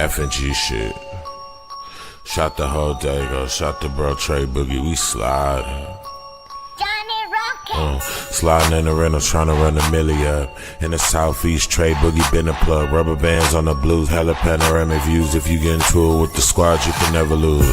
F and G shit. Shot the whole day, go. Shot the bro Trey Boogie. We sliding. Sliding in the rental, trying to run a milli up. In the southeast, Trey Boogie been a plug. Rubber bands on the blues, hella panoramic views. If you get into it with the squad, you can never lose.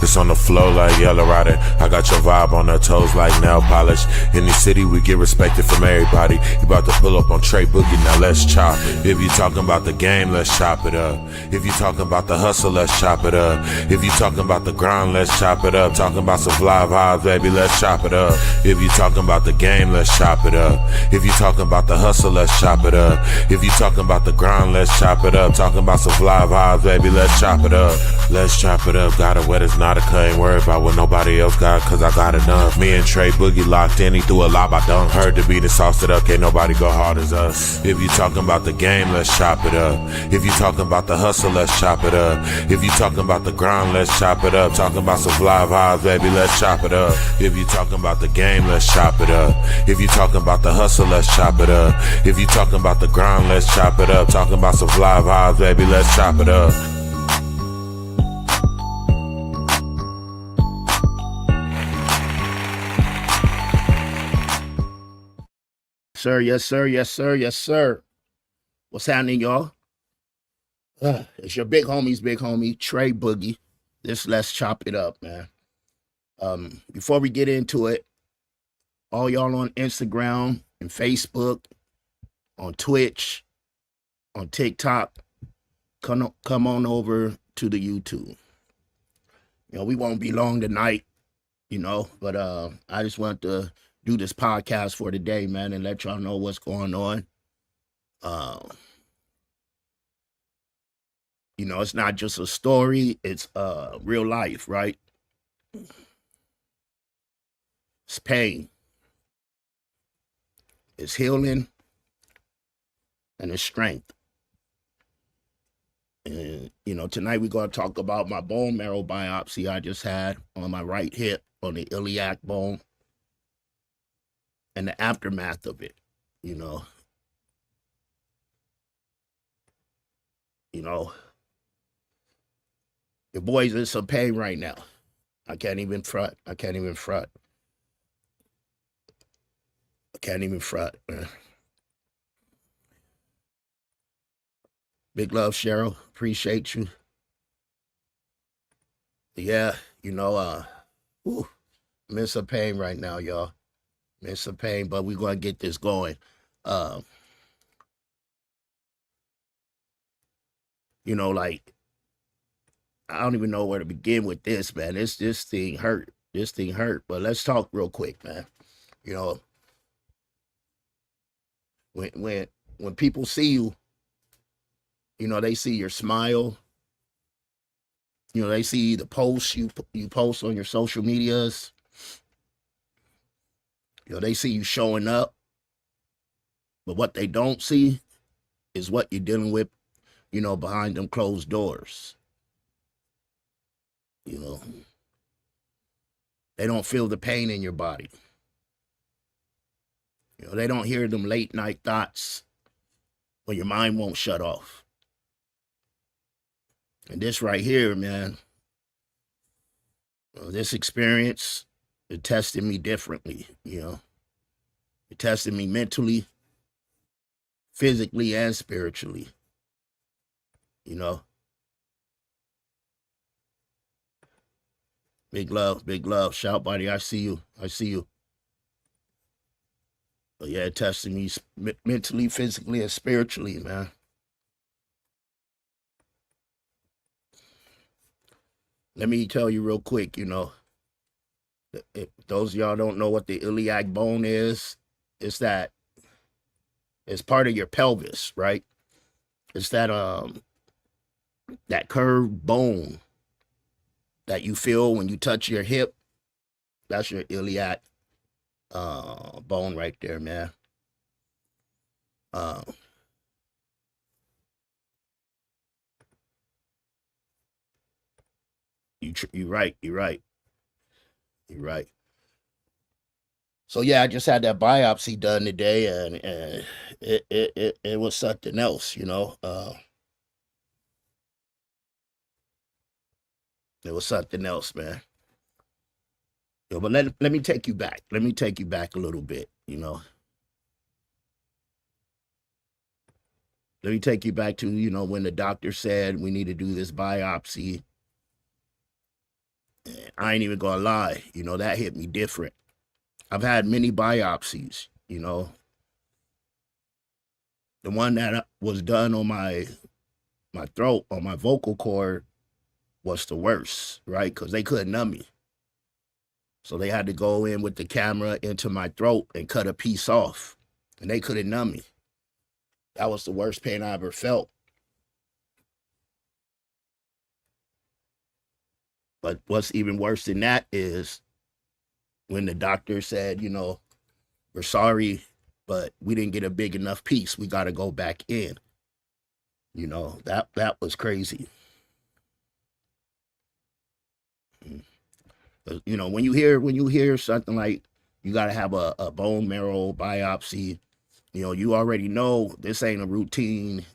It's on the flow like Yellow Rider. I got your vibe on her toes like nail polish. In the city, we get respected from everybody. You about to pull up on Trey Boogie, now let's chop it. If you talking about the game, let's chop it up. If you talking about the hustle, let's chop it up. If you talking about the grind, let's chop it up. Talking about some fly vibes, baby, let's chop it up. If you talking about the game, let's chop it up. If you talking about the hustle, let's chop it up. If you talking about the grind, let's chop it up. Talking about some fly vibes, baby, let's chop it up. Let's chop it up. Got it wet, it's not a cut. Ain't worried about what nobody else got, cause I got enough. Me and Trey Boogie locked in, he threw a lob, I dunk. Heard the beat and sauced it up, can't nobody go hard as us. If you talking about the game, let's chop it up. If you talking about the hustle, let's chop it up. If you talking about the grind, let's chop it up. Talking about some fly vibes, baby, let's chop it up. If you talking about the game, let's chop it up. If you talking about the hustle, let's chop it up. If you talking about the grind, let's chop it up. Talking about some fly vibes, baby, let's chop it up. Sir, yes, sir, yes, sir, yes, sir. What's happening, y'all? It's your big homie, Trey Boogie. Let's chop it up, man. Before we get into it, all y'all on Instagram and Facebook, on Twitch, on TikTok, come on over to the YouTube. You know, we won't be long tonight, you know, but I just want to do this podcast for today, man, and let y'all know what's going on. You know, it's not just a story, it's real life, right? It's pain. It's healing, and it's strength. And, you know, tonight we're going to talk about my bone marrow biopsy I just had on my right hip, on the iliac bone, and the aftermath of it, you know. The boy's in some pain right now. I can't even front, man. Big love, Cheryl. Appreciate you. Yeah, you know, I'm in some pain right now, y'all. I'm in some pain, but we're going to get this going. You know, like, I don't even know where to begin with this, man. This thing hurt. But let's talk real quick, man. You know, when people see you, you know, they see your smile. You know, they see the posts you post on your social medias. You know, they see you showing up. But what they don't see is what you're dealing with, you know, behind them closed doors. You know, they don't feel the pain in your body. You know, they don't hear them late night thoughts when your mind won't shut off. And this right here, man, this experience, it tested me differently, you know. It tested me mentally, physically, and spiritually, you know. Big love. Shout, buddy. I see you. But yeah, it tested me mentally, physically, and spiritually, man. Let me tell you real quick, you know, if those of y'all don't know what the iliac bone is, it's part of your pelvis, right? It's that curved bone that you feel when you touch your hip. That's your iliac bone right there, man. You're right. So yeah, I just had that biopsy done today, and it was something else, you know. It was something else, man. But let me take you back. Let me take you back a little bit, Let me take you back to, when the doctor said we need to do this biopsy. I ain't even gonna lie, that hit me different. I've had many biopsies, The one that was done on my throat, on my vocal cord, was the worst, right? Because they couldn't numb me. So they had to go in with the camera into my throat and cut a piece off. And they couldn't numb me. That was the worst pain I ever felt. But what's even worse than that is when the doctor said, we're sorry, but we didn't get a big enough piece. We got to go back in. That was crazy. When you hear something like you got to have a bone marrow biopsy, you already know this ain't a routine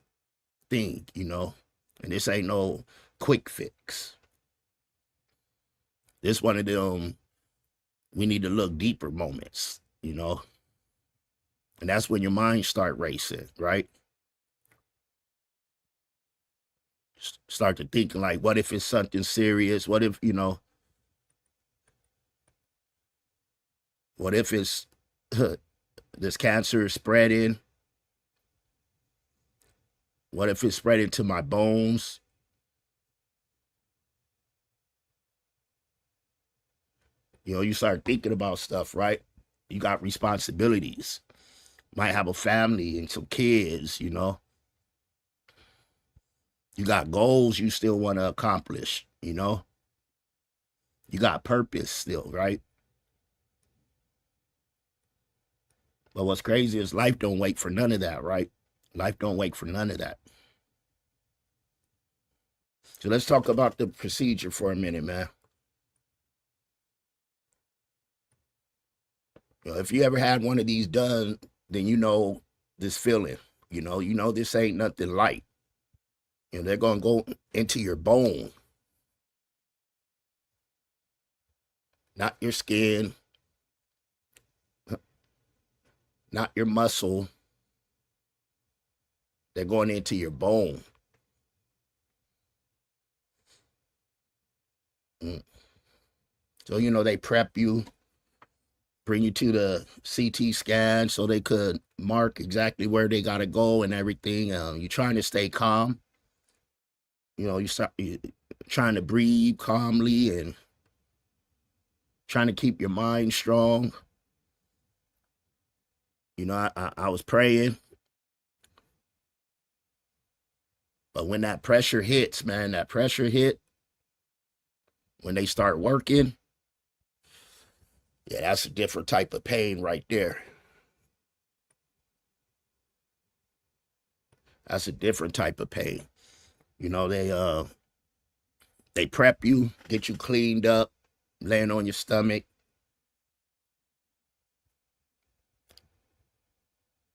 thing, and this ain't no quick fix. This one of them, we need to look deeper moments, and that's when your mind start racing, right? Start to thinking like, what if it's something serious? What if, what if it's this cancer is spreading? What if it's spreading to my bones? You start thinking about stuff, right? You got responsibilities. Might have a family and some kids, You got goals you still want to accomplish, You got purpose still, right? But what's crazy is life don't wait for none of that, right? Life don't wait for none of that. So let's talk about the procedure for a minute, man. If you ever had one of these done, then you know this feeling. This ain't nothing light. They're going to go into your bone, not your skin, not your muscle. They're going into your bone. So, they prep you, bring you to the CT scan so they could mark exactly where they got to go and everything. You're trying to stay calm. You're trying to breathe calmly and trying to keep your mind strong. I was praying. But when that pressure hits, man, when they start working, yeah, that's a different type of pain right there. That's a different type of pain. They prep you, get you cleaned up, laying on your stomach.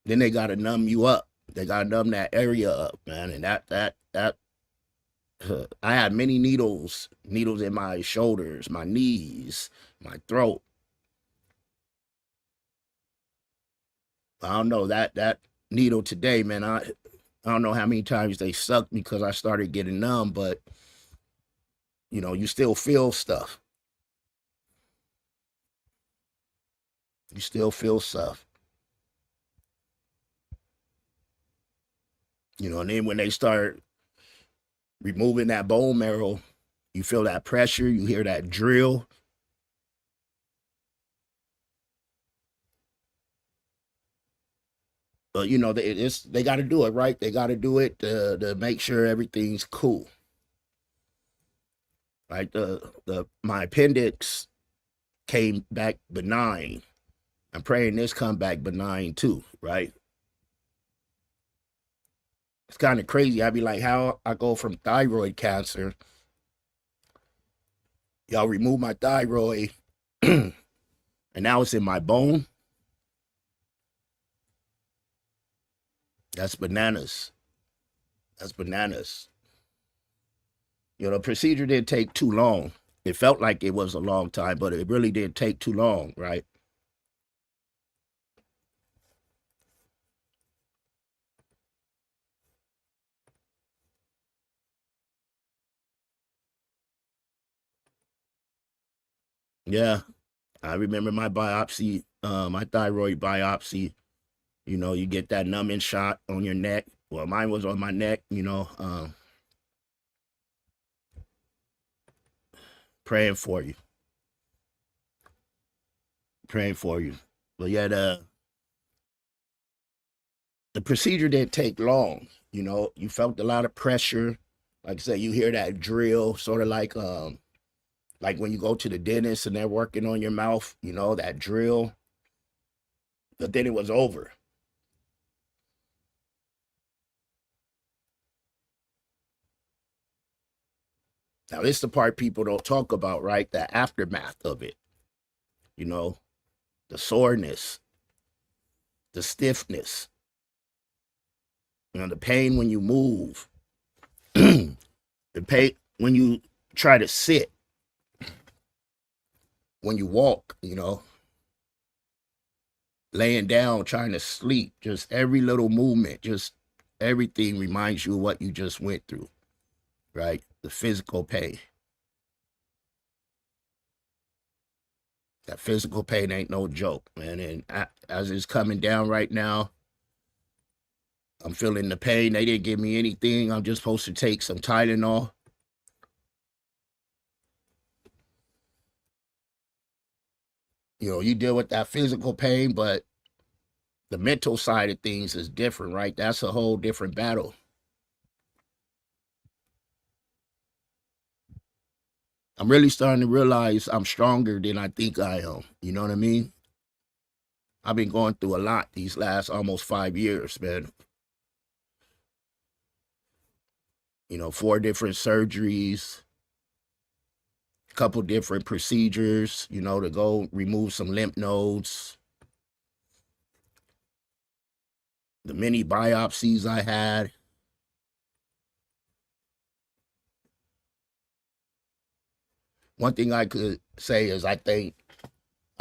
Then they got to numb you up. They got to numb that area up, man. And that I had many needles in my shoulders, my knees, my throat. I don't know that needle today, man. I don't know how many times they sucked me because I started getting numb, but you still feel stuff. You still feel stuff. And then when they start removing that bone marrow, you feel that pressure, you hear that drill. But they got to do it, right? They got to do it to make sure everything's cool. Right? My appendix came back benign. I'm praying this come back benign too, right? It's kind of crazy. I'd be like, how I go from thyroid cancer, y'all remove my thyroid, and now it's in my bone. That's bananas. That's bananas. The procedure didn't take too long. It felt like it was a long time, but it really didn't take too long, right? Yeah, I remember my biopsy, my thyroid biopsy. You get that numbing shot on your neck. Well, mine was on my neck, praying for you. Praying for you. But yeah, the procedure didn't take long. You felt a lot of pressure. Like I said, you hear that drill, sort of like when you go to the dentist and they're working on your mouth, that drill. But then it was over. Now, this is the part people don't talk about, right? The aftermath of it. The soreness, the stiffness, the pain when you move, the pain when you try to sit, when you walk, laying down, trying to sleep, just every little movement, just everything reminds you of what you just went through, right? The physical pain. That physical pain ain't no joke, man. And as it's coming down right now, I'm feeling the pain. They didn't give me anything. I'm just supposed to take some Tylenol. You deal with that physical pain, but the mental side of things is different, right? That's a whole different battle. I'm really starting to realize I'm stronger than I think I am. You know what I mean? I've been going through a lot these last almost 5 years, man. 4 different surgeries, a couple different procedures, to go remove some lymph nodes. The many biopsies I had. One thing I could say is I'm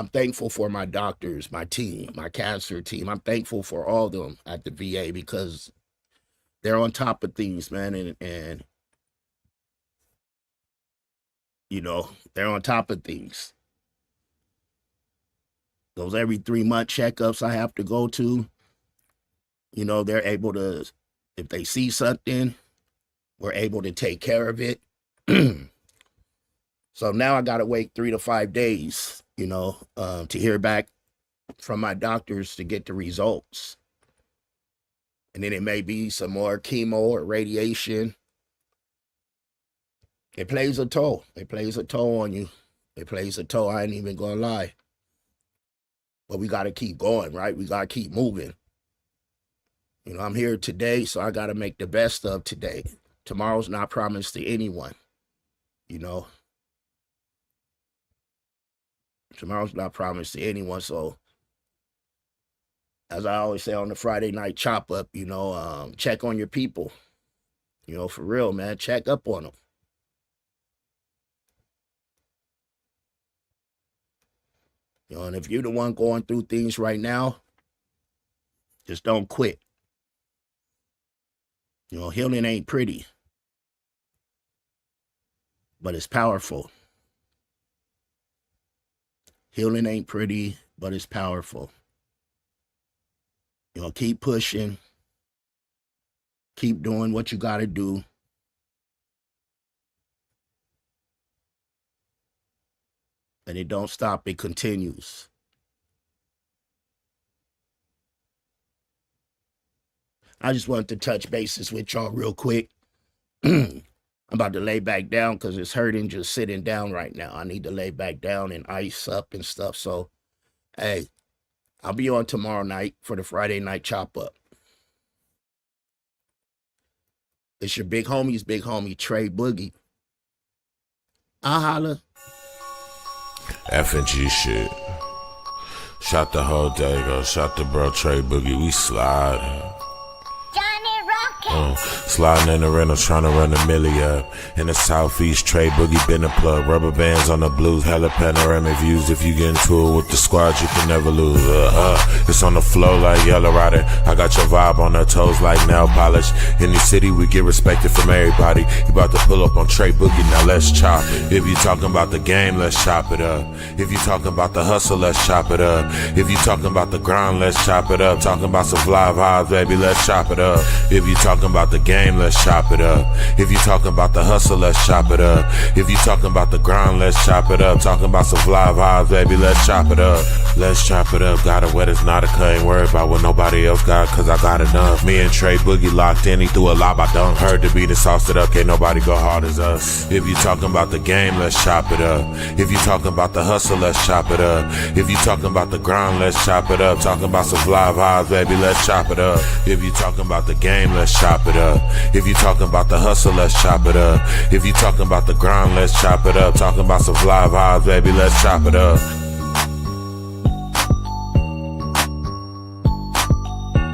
thankful for my doctors, my team, my cancer team. I'm thankful for all of them at the VA because they're on top of things, man. And they're on top of things. Those every 3-month checkups I have to go to, they're able to, if they see something, we're able to take care of it. So now I got to wait 3 to 5 days, to hear back from my doctors to get the results. And then it may be some more chemo or radiation. It plays a toll. It plays a toll on you. It plays a toll. I ain't even going to lie. But we got to keep going, right? We got to keep moving. I'm here today, so I got to make the best of today. Tomorrow's not promised to anyone, Tomorrow's not promised to anyone. So, as I always say on the Friday night chop up, check on your people. For real, man. Check up on them. And if you're the one going through things right now, just don't quit. Healing ain't pretty, but it's powerful. Healing ain't pretty, but it's powerful. Keep pushing. Keep doing what you got to do. And it don't stop, it continues. I just wanted to touch bases with y'all real quick. I'm about to lay back down because it's hurting just sitting down right now. I need to lay back down and ice up and stuff. So, hey, I'll be on tomorrow night for the Friday night chop up. It's your big homie, Trey Boogie. I'll holla. F and G shit. Shot the whole day, go. Shot the bro Trey Boogie. We slide. Johnny Rock. Sliding in the rental, trying to run a milli up. In the southeast, Trey Boogie been a plug. Rubber bands on the blues, hella panoramic views. If you get into it with the squad, you can never lose. It's on the flow like Yellow Rider. I got your vibe on her toes like nail polish. In the city, we get respected from everybody. You about to pull up on Trey Boogie, now let's chop it. If you talking about the game, let's chop it up. If you talking about the hustle, let's chop it up. If you talking about the grind, let's chop it up. Talking about some fly vibes, baby, let's chop it up. If you talking about the game, let's chop it up. If you talking about the hustle, let's chop it up. If you talking about the grind, let's chop it up. Talking about some fly vibes, baby, let's chop it up. Let's chop it up. Got a wet, it's not a cut. Ain't worried about what nobody else got, cause I got enough. Me and Trey Boogie locked in, he threw a lob, I dunk. Heard the beat and sauced it up, can't nobody go hard as us. If you talking about the game, let's chop it up. If you talking about the hustle, let's chop it up. If you talking about the grind, let's chop it up. Talking about some fly vibes, baby, let's chop it up. If you talking about the game, let's chop it up. If you talking about the hustle, let's chop it up. If you talking about the grind, let's chop it up. Talking about some fly vibes, baby, let's chop it up.